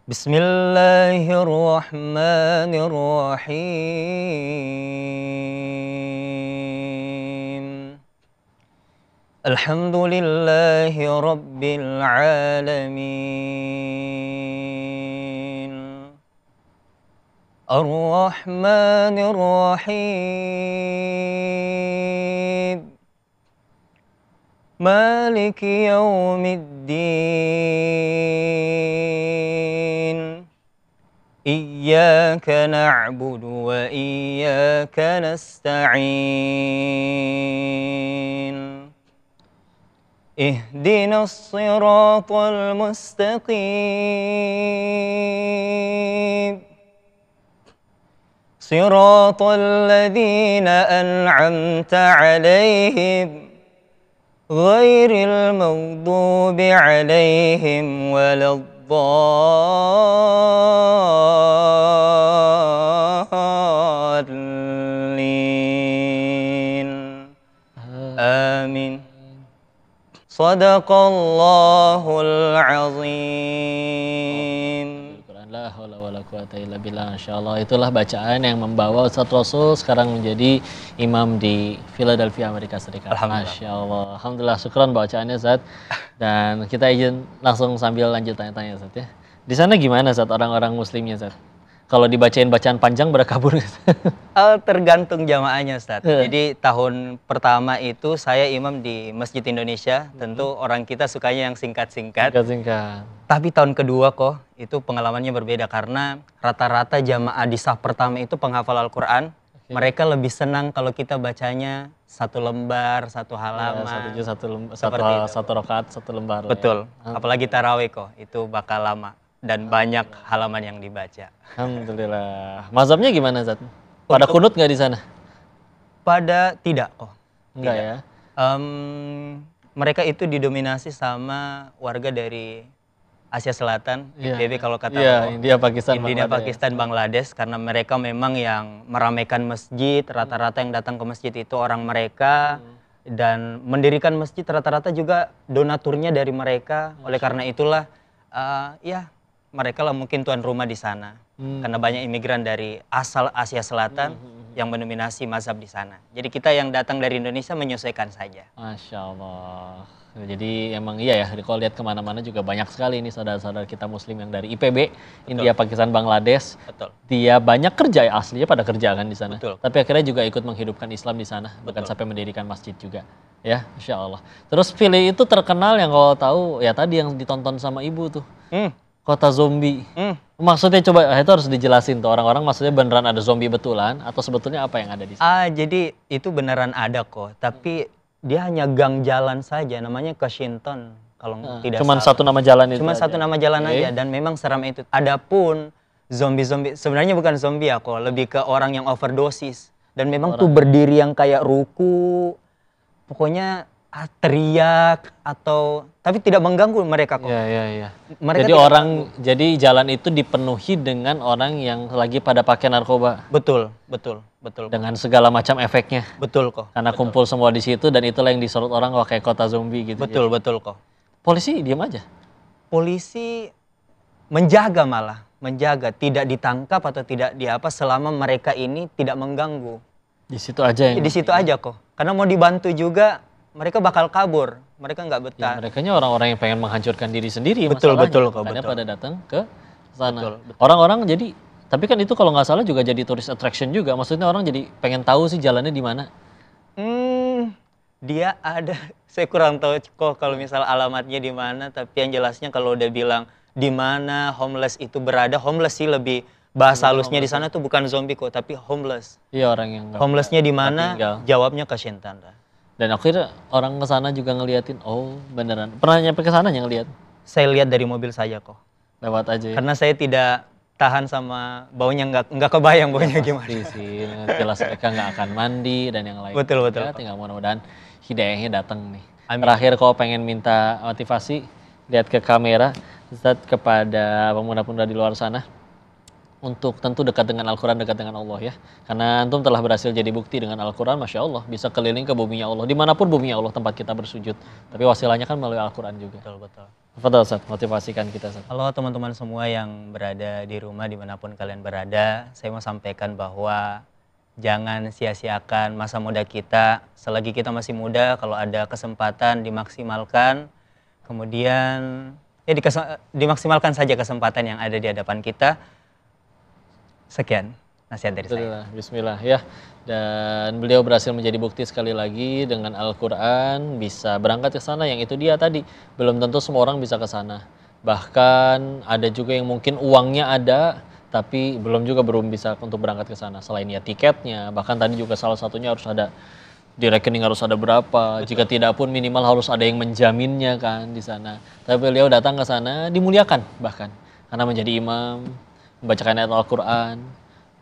Bismillahirrahmanirrahim. Alhamdulillahi rabbil alamin. Ar-Rahmanir Rahim. Maliki yaumiddin. Iyyaka na'budu wa iyyaka nasta'in. Ihdinas siratal mustaqim. Siratal ladzina an'amta 'alaihim ghairil maghdubi 'alaihim waladdallin. Amin. Sadaqallahul azim. La haula wala quwata illa billah. Insyaallah itulah bacaan yang membawa Ustadz Rasul sekarang menjadi imam di Philadelphia, Amerika Serikat. Masya Allah. Alhamdulillah, syukran bacaannya Ustadz. Dan kita izin langsung sambil lanjut tanya-tanya Ustadz ya. Di sana gimana Ustadz orang-orang muslimnya Ustadz? Kalau dibacain bacaan panjang berkabur Tergantung jamaahnya Ustadz. Jadi tahun pertama itu saya imam di Masjid Indonesia. Tentu orang kita sukanya yang singkat-singkat. Singkat-singkat. Tapi tahun kedua kok itu pengalamannya berbeda. Karena rata-rata jamaah di saf pertama itu penghafal Al-Quran. Okay. Mereka lebih senang kalau kita bacanya satu lembar, satu halaman. Ya, satu rakaat, satu lembar. Betul. Ya. Apalagi tarawih kok, itu bakal lama. Dan banyak halaman yang dibaca. Alhamdulillah. Mazhabnya gimana Zat? Pada kunut nggak di sana? Pada tidak kok. Enggak ya? Mereka itu didominasi sama warga dari Asia Selatan, PBB kalau kata India, Pakistan, Bangladesh. Karena mereka memang yang meramaikan masjid, rata-rata yang datang ke masjid itu orang mereka. Dan mendirikan masjid rata-rata juga donaturnya dari mereka. Oleh karena itulah, mereka lah mungkin tuan rumah di sana. Karena banyak imigran dari asal Asia Selatan yang mendominasi mazhab di sana. Jadi kita yang datang dari Indonesia menyesuaikan saja. Masya Allah. Jadi emang iya ya, kalau lihat kemana-mana juga banyak sekali ini saudara-saudara kita muslim yang dari IPB, betul. India, Pakistan, Bangladesh. Betul. Dia banyak kerja, aslinya pada kerja kan di sana. Betul. Tapi akhirnya juga ikut menghidupkan Islam di sana, bahkan sampai mendirikan masjid juga. Ya, Masya Allah. Terus Philly itu terkenal yang kalau tahu, ya tadi yang ditonton sama ibu tuh. Kota zombie. Maksudnya coba itu harus dijelasin tuh orang-orang, maksudnya beneran ada zombie betulan atau sebetulnya apa yang ada di sana? Jadi itu beneran ada kok, tapi dia hanya gang jalan saja, namanya Washington kalau tidak cuman salah. Satu nama jalan itu. Cuma satu nama jalan aja dan memang seram itu. Adapun zombie sebenarnya bukan zombie ya kok, lebih ke orang yang overdosis dan memang tuh berdiri yang kayak ruku. Pokoknya teriak atau tapi tidak mengganggu mereka kok. Iya. Jadi jalan itu dipenuhi dengan orang yang lagi pada pakai narkoba. Betul. Dengan segala macam efeknya. Betul kok. Karena kumpul semua di situ dan itulah yang disorot orang kayak kota zombie gitu. Betul kok. Polisi diam aja. Polisi menjaga, tidak ditangkap atau tidak selama mereka ini tidak mengganggu. Di situ aja Di situ aja kok. Karena mau dibantu juga mereka bakal kabur, mereka nggak betah. Ya, merekanya orang-orang yang pengen menghancurkan diri sendiri. Betul kok. Makanya pada datang ke sana. Betul. Orang-orang jadi, tapi kan itu kalau nggak salah juga jadi tourist attraction juga. Maksudnya orang jadi pengen tahu sih jalannya di mana. Dia ada, saya kurang tahu kok kalau misal alamatnya di mana. Tapi yang jelasnya kalau udah bilang di mana homeless itu berada, homeless sih lebih bahasa halusnya di sana tuh bukan zombie kok, tapi homeless. Iya orang yang. Homelessnya di mana? Jawabnya ke Shintan. Dan akhirnya orang ke sana juga ngeliatin, oh beneran. Pernah nyampe ke sana yang ngeliat? Saya lihat dari mobil saja kok. Lewat aja ya? Karena saya tidak tahan sama baunya, nggak kebayang baunya gimana. Sih, jelas mereka nggak akan mandi dan yang lain. Betul. Ya, tinggal mudah-mudahan hidayahnya datang nih. Amin. Terakhir kalau pengen minta motivasi, lihat ke kamera, Ustadz kepada pemuda-pemuda di luar sana. untuk tentu dekat dengan Al-Quran, dekat dengan Allah ya. Karena antum telah berhasil jadi bukti dengan Al-Quran, Masya Allah. Bisa keliling ke buminya Allah. Dimanapun buminya Allah tempat kita bersujud. Tapi wasilahnya kan melalui Al-Quran juga. Betul. Fadal Ustaz, motivasikan kita Ustaz. Halo teman-teman semua yang berada di rumah dimanapun kalian berada. Saya mau sampaikan bahwa jangan sia-siakan masa muda kita. Selagi kita masih muda, kalau ada kesempatan dimaksimalkan. Kemudian ya dimaksimalkan saja kesempatan yang ada di hadapan kita. Sekian nasihat dari saya. Bismillah ya. Dan beliau berhasil menjadi bukti sekali lagi dengan Al-Quran bisa berangkat ke sana. Yang itu dia tadi, belum tentu semua orang bisa ke sana. Bahkan ada juga yang mungkin uangnya ada, tapi belum bisa untuk berangkat ke sana. Selain ya tiketnya, bahkan tadi juga salah satunya harus ada di rekening harus ada berapa. Jika tidak pun minimal harus ada yang menjaminnya kan di sana. Tapi beliau datang ke sana dimuliakan bahkan karena menjadi imam, membacakan ayat Al-Quran,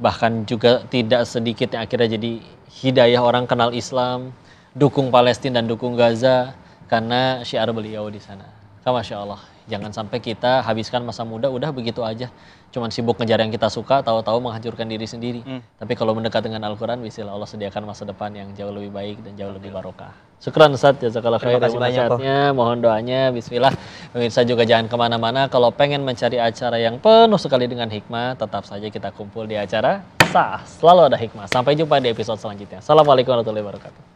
bahkan juga tidak sedikit yang akhirnya jadi hidayah orang kenal Islam, dukung Palestina dan dukung Gaza karena syiar beliau di sana. Masya Allah, jangan sampai kita habiskan masa muda udah begitu aja, cuman sibuk ngejar yang kita suka, tahu-tahu menghancurkan diri sendiri. Tapi kalau mendekat dengan Al-Quran, bismillah Allah sediakan masa depan yang jauh lebih baik dan jauh lebih barokah. Syukran Ustaz, jazakallah khair nasihatnya, mohon doanya, bismillah. Pemirsa juga jangan kemana-mana, kalau pengen mencari acara yang penuh sekali dengan hikmah, tetap saja kita kumpul di acara Sah, selalu ada hikmah. Sampai jumpa di episode selanjutnya. Assalamualaikum warahmatullahi wabarakatuh.